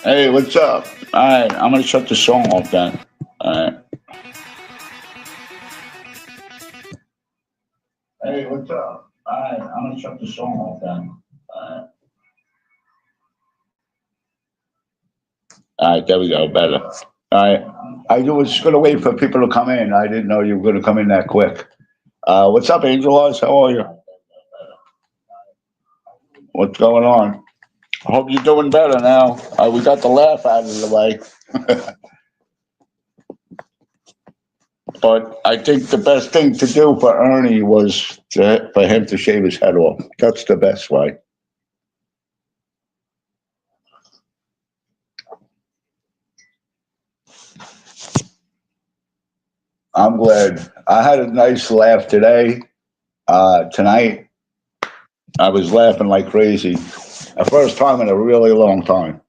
Hey, what's up? All right, I'm gonna shut the song off then. All right. Hey, what's up? All right, I'm gonna shut the song off then. All right, there we go, better. All right, I was just gonna wait for people to come in. I didn't know you were gonna come in that quick. What's up, Angel Eyes? How are you? What's going on? I hope you're doing better now. We got the laugh out of the way. But I think the best thing to do for Ernie was for him to shave his head off. That's the best way. I'm glad. I had a nice laugh today. Tonight, I was laughing like crazy. The first time in a really long time.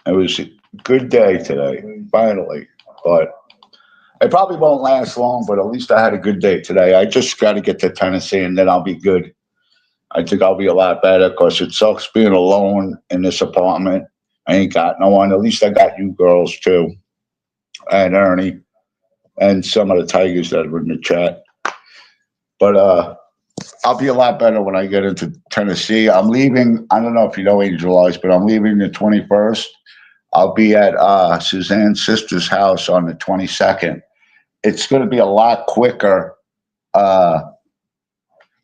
It was a good day today, finally. But it probably won't last long, but at least I had a good day today. I just got to get to Tennessee and then I'll be good. I think I'll be a lot better because it sucks being alone in this apartment. I ain't got no one. At least I got you girls too, and Ernie, and some of the Tigers that were in the chat. But I'll be a lot better when I get into Tennessee. I'm leaving. I don't know if you know Angel Eyes, but I'm leaving the 21st. I'll be at Suzanne's sister's house on the 22nd. It's going to be a lot quicker. Uh,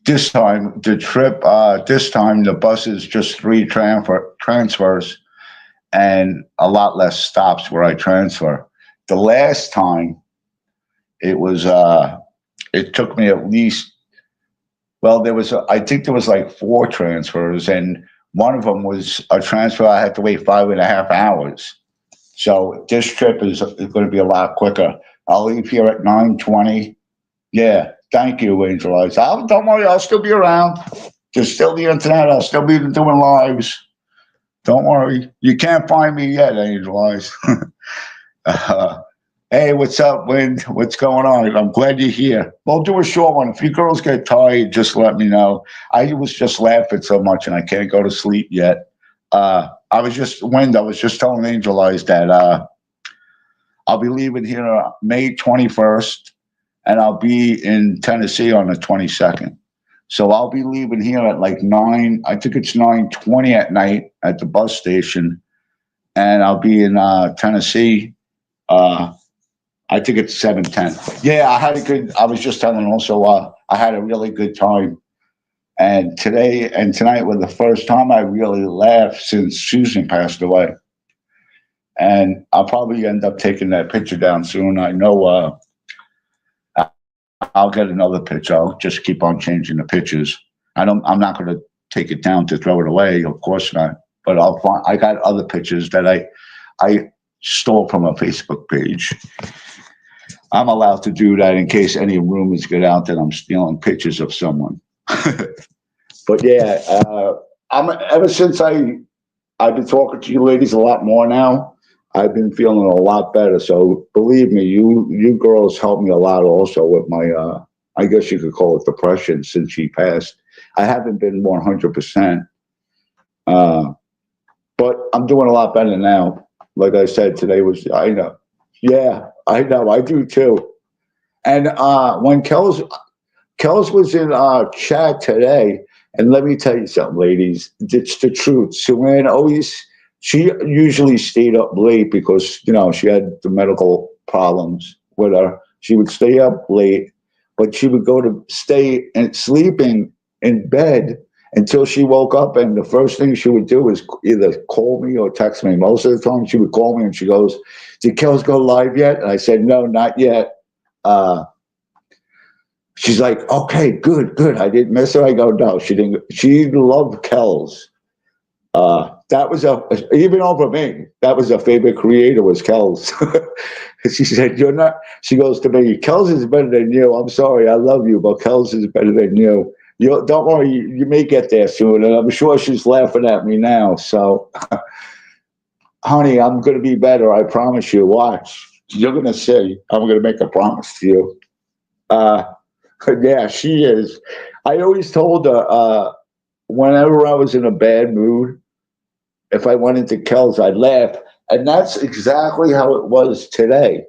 this time, the trip, this time, the bus is just three transfers and a lot less stops where I transfer. The last time, it was, it took me at least, well, I think there was like four transfers, and one of them was a transfer I had to wait 5.5 hours. So this trip is going to be a lot quicker. I'll leave here at 9:20. Yeah, thank you, Angel Eyes. Don't worry, I'll still be around. There's still the internet. I'll still be doing lives. Don't worry. You can't find me yet, Angel Eyes. uh, hey, what's up, Wind? What's going on? I'm glad you're here. We'll do a short one. If you girls get tired, just let me know. I was just laughing so much and I can't go to sleep yet. Wind, I was just telling Angel Eyes that I'll be leaving here May 21st and I'll be in Tennessee on the 22nd. So I'll be leaving here at like 9, I think it's 9:20 at night at the bus station. And I'll be in Tennessee. I think it's 7:10. Yeah, I was just telling also, I had a really good time. And today and tonight were the first time I really laughed since Susan passed away. And I'll probably end up taking that picture down soon. I know I'll get another picture. I'll just keep on changing the pictures. I'm not going to take it down to throw it away. Of course not. But I got other pictures that I stole from a Facebook page. I'm allowed to do that in case any rumors get out that I'm stealing pictures of someone. But yeah, I'm ever since I've been talking to you ladies a lot more now. I've been feeling a lot better. So believe me, you girls helped me a lot also with my I guess you could call it depression since she passed. I haven't been 100%, but I'm doing a lot better now. Like I said, today was I know, yeah, I know, I do too. And when Kels was in chat today, and let me tell you something, ladies. It's the truth. She usually stayed up late because, she had the medical problems with her. She would stay up late, but she would go to stay and sleeping in bed until she woke up. And the first thing she would do is either call me or text me. Most of the time she would call me and she goes, "Did Kels go live yet?" And I said, "No, not yet." She's like, "Okay, good, good. I didn't miss her." I go, "No, she didn't." She loved Kels. That was even over me. That was her favorite creator was Kels. She said, "You're not." She goes to me, "Kels is better than you. I'm sorry, I love you, but Kels is better than you. You don't worry, you may get there soon." And I'm sure she's laughing at me now. So, honey, I'm going to be better. I promise you. Watch. You're going to see. I'm going to make a promise to you. Yeah, she is. I always told her, whenever I was in a bad mood, if I went into Kel's, I'd laugh. And that's exactly how it was today.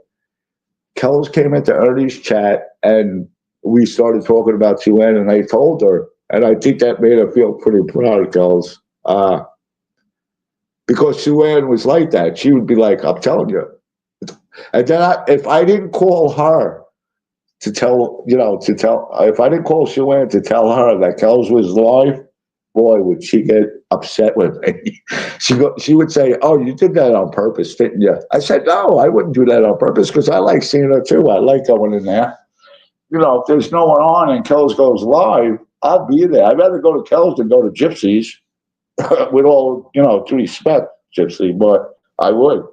Kells came into Ernie's chat and we started talking about Sue Ann, and I told her, and I think that made her feel pretty proud, Kells. Because Sue Ann was like that. She would be like, I'm telling you. And then if I didn't call her to tell, if I didn't call Sue Ann to tell her that Kells was live, boy, would she get upset with me. She would say, "Oh, you did that on purpose, didn't you?" I said, "No, I wouldn't do that on purpose because I like seeing her too. I like going in there. If there's no one on and Kells goes live, I'll be there. I'd rather go to Kells than go to Gypsies, with all, due respect, Gypsy, but I would.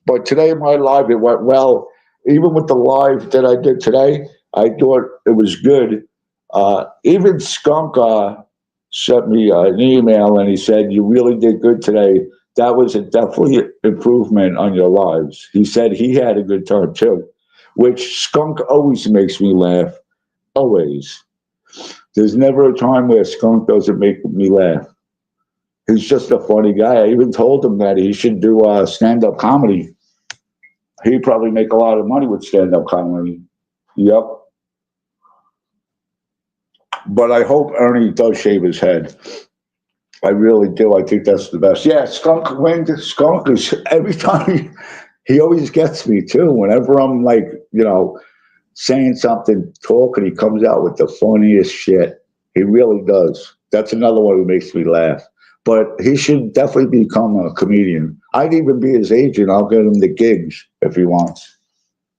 But today in my live, it went well. Even with the live that I did today, I thought it was good. Even Skunk sent me an email and he said, "You really did good today. That was definitely improvement on your lives." He said he had a good time too, which Skunk always makes me laugh. Always. There's never a time where Skunk doesn't make me laugh. He's just a funny guy. I even told him that he should do stand-up comedy. He'd probably make a lot of money with stand-up comedy. Yep. But I hope Ernie does shave his head. I really do. I think that's the best. Yeah, Skunk is every time he always gets me too. Whenever I'm like, saying something, talking, he comes out with the funniest shit. He really does. That's another one who makes me laugh. But he should definitely become a comedian. I'd even be his agent. I'll get him the gigs if he wants.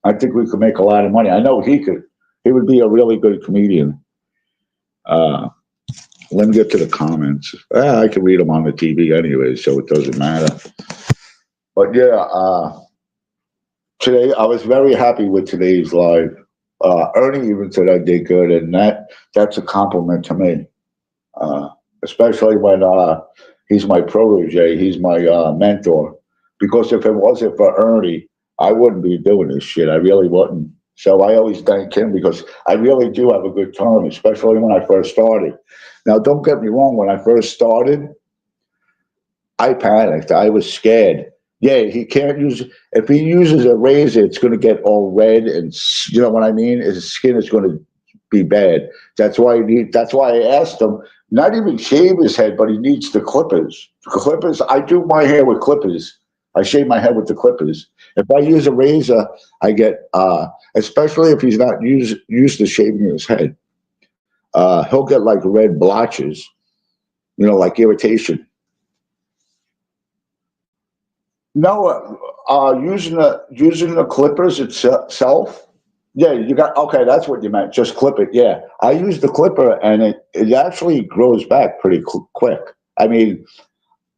I think we could make a lot of money. I know he could. He would be a really good comedian. Let me get to the comments. I can read them on the TV anyway, so it doesn't matter. But yeah, today I was very happy with today's live. Ernie even said I did good, and that's a compliment to me. Especially when he's my protege, he's my mentor. Because if it wasn't for Ernie, I wouldn't be doing this shit. I really wouldn't. So I always thank him because I really do have a good time, especially when I first started. Now, don't get me wrong. When I first started, I panicked. I was scared. Yeah, he can't use. If he uses a razor, it's going to get all red, and you know what I mean. His skin is going to be bad. That's why I asked him not even shave his head, but he needs the clippers. Clippers. I do my hair with clippers. I shave my head with the clippers. If I use a razor, I get, especially if he's not used to shaving his head, he'll get like red blotches, like irritation. No, using the clippers itself. Yeah, you got okay. That's what you meant. Just clip it. Yeah, I use the clipper, and it actually grows back pretty quick. I mean,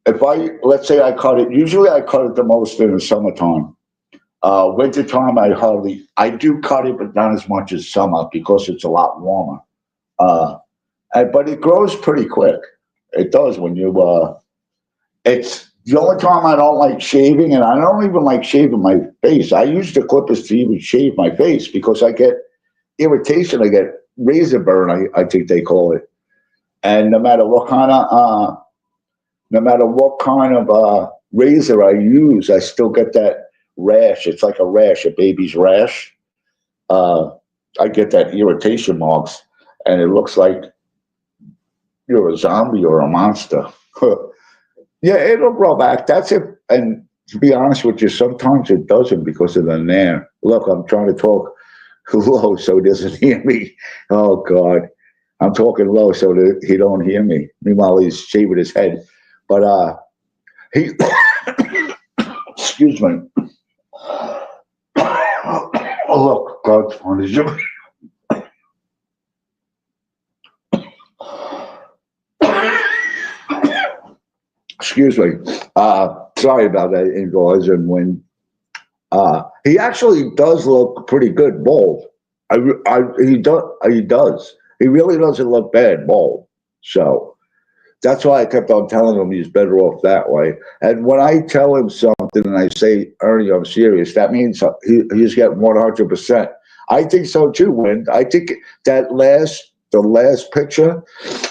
if let's say I cut it. Usually, I cut it the most in the summertime. Wintertime, I do cut it, but not as much as summer because it's a lot warmer. But it grows pretty quick. It does when you. It's the only time I don't like shaving, and I don't even like shaving my face. I use the clippers to even shave my face because I get irritation. I get razor burn. I think they call it. And no matter what kind of razor I use, I still get that rash. It's like a rash, a baby's rash. I get that irritation marks, and it looks like you're a zombie or a monster. Yeah, it'll grow back. That's it. And to be honest with you, sometimes it doesn't because of the nair. Look, I'm trying to talk low so he doesn't hear me. Oh God, I'm talking low so that he don't hear me. Meanwhile, he's shaving his head. But he, excuse me. Oh look, God's funny. Excuse me. Sorry about that, indoors and when he actually does look pretty good bald. He does. He really doesn't look bad bald. So that's why I kept on telling him he's better off that way. And when I tell him something and I say, Ernie, I'm serious, that means he's getting 100%. I think so too, Win. I think the last picture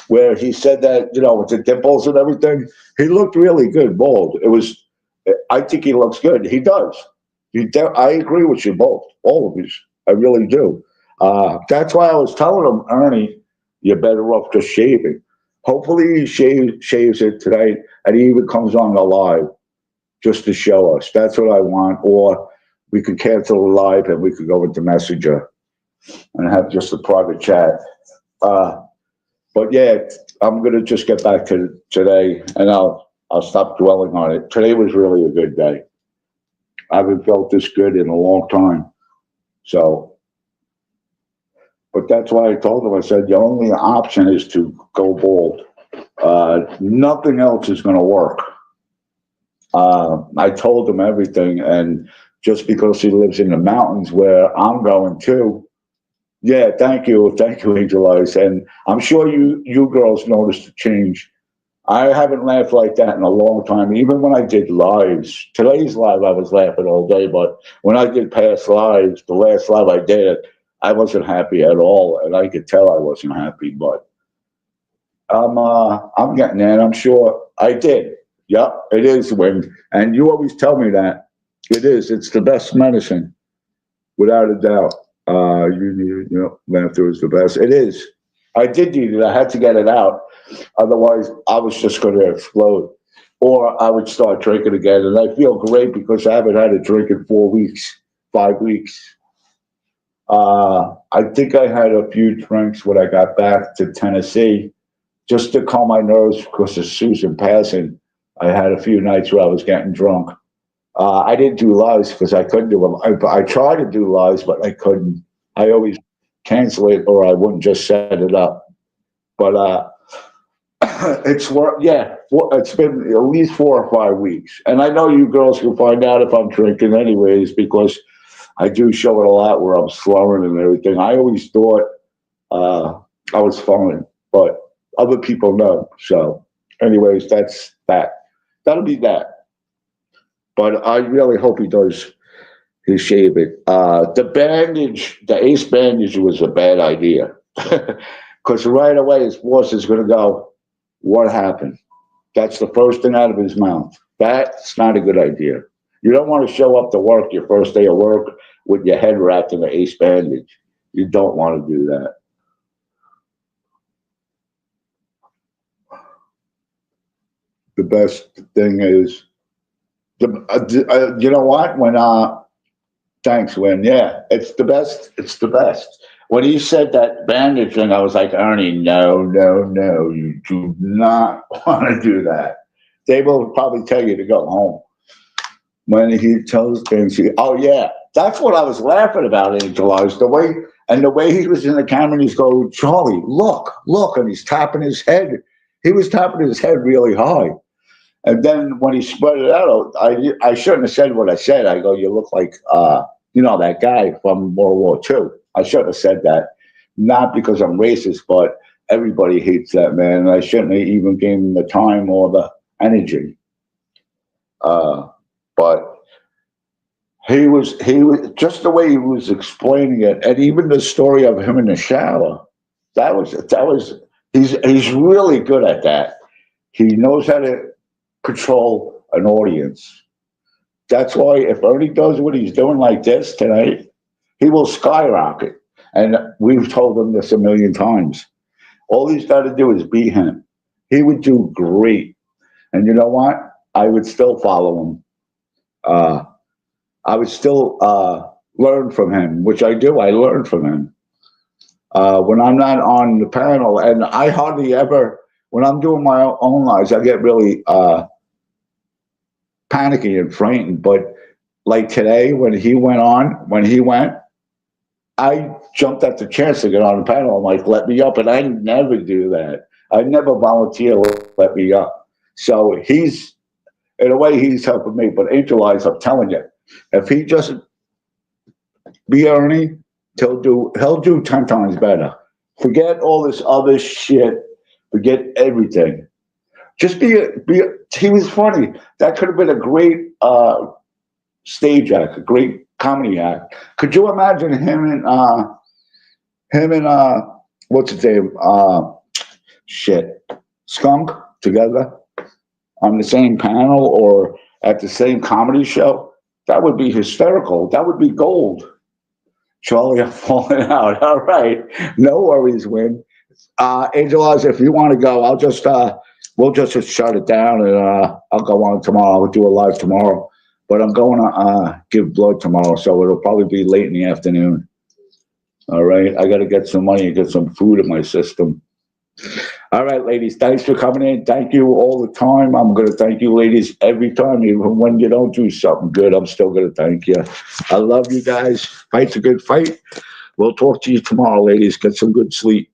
where he said that, with the dimples and everything, he looked really good, bald. I think he looks good. He does. I agree with you both, all of you. I really do. That's why I was telling him, Ernie, you're better off just shaving. Hopefully he shaves it tonight and he even comes on the live just to show us. That's what I want. Or we could cancel the live and we could go into Messenger and have just a private chat. But yeah, I'm gonna just get back to today, and I'll stop dwelling on it. Today was really a good day. I haven't felt this good in a long time. So, but that's why I told him. I said the only option is to go bald. Nothing else is gonna work. I told him everything, and just because he lives in the mountains where I'm going to. Yeah, thank you, Angel Eyes, and I'm sure you girls noticed the change. I haven't laughed like that in a long time. Even when I did lives, today's live, I was laughing all day. But when I did past lives, the last live I did, I wasn't happy at all, and I could tell I wasn't happy. But I'm getting there, and I'm sure I did. Yep, it is, Win, and you always tell me that it is. It's the best medicine, without a doubt. Laughter is the best. It is. I did need it. I had to get it out. Otherwise, I was just going to explode. Or I would start drinking again. And I feel great because I haven't had a drink in 4 weeks, 5 weeks. I think I had a few drinks when I got back to Tennessee just to calm my nerves because of Susan passing. I had a few nights where I was getting drunk. I didn't do lives because I couldn't do them. I tried to do lives, but I couldn't. I always cancel it or I wouldn't just set it up. But it's worked. Yeah, it's been at least 4 or 5 weeks. And I know you girls can find out if I'm drinking anyways because I do show it a lot where I'm slurring and everything. I always thought I was fine, but other people know. So anyways, that's that. That'll be that. But I really hope he does his shaving. The bandage, the ace bandage was a bad idea. Because right away his boss is going to go, what happened? That's the first thing out of his mouth. That's not a good idea. You don't want to show up to work your first day of work with your head wrapped in an ace bandage. You don't want to do that. The best thing is, you know what? Thanks, Win. Yeah, it's the best. It's the best. When he said that bandage thing, I was like, Ernie, no, no, no. You do not want to do that. They will probably tell you to go home. When he tells things, oh, yeah. That's what I was laughing about, Angel Eyes. The way he was in the camera and he's going, Charlie, look. And he's tapping his head. He was tapping his head really high. And then when he spread it out, I shouldn't have said what I said. I go, you look like, that guy from World War II. I shouldn't have said that. Not because I'm racist, but everybody hates that man. And I shouldn't have even given him the time or the energy. But he was just the way he was explaining it. And even the story of him in the shower, he's really good at that. He knows how to control an audience. That's why if Ernie does what he's doing like this tonight, he will skyrocket. And we've told him this a million times. All he's got to do is be him. He would do great. And you know what? I would still follow him. I would still learn from him, which I do. I learn from him. When I'm not on the panel, and I hardly ever, when I'm doing my own lives, I get really panicky and frightened. But like today, when he went, I jumped at the chance to get on the panel. I'm like, let me up. And I never do that. I never volunteer to let me up. So in a way, he's helping me. But Angel Eyes, I'm telling you, if he doesn't be Ernie, he'll do 10 times better. Forget all this other shit. Forget everything. Just be. He was funny. That could have been a great stage act, a great comedy act. Could you imagine him and what's his name? Shit, Skunk together on the same panel or at the same comedy show? That would be hysterical. That would be gold. Charlie, I'm falling out. All right, no worries, Win. Angel Eyes, if you want to go, we'll just shut it down and I'll go on tomorrow. I'll do a live tomorrow, but I'm going to give blood tomorrow, so it'll probably be late in the afternoon. All right, I got to get some money and get some food in my system. All right, ladies, thanks for coming in. Thank you all the time. I'm going to thank you, ladies, every time. Even when you don't do something good, I'm still going to thank you. I love you guys. Fight's a good fight. We'll talk to you tomorrow, ladies. Get some good sleep.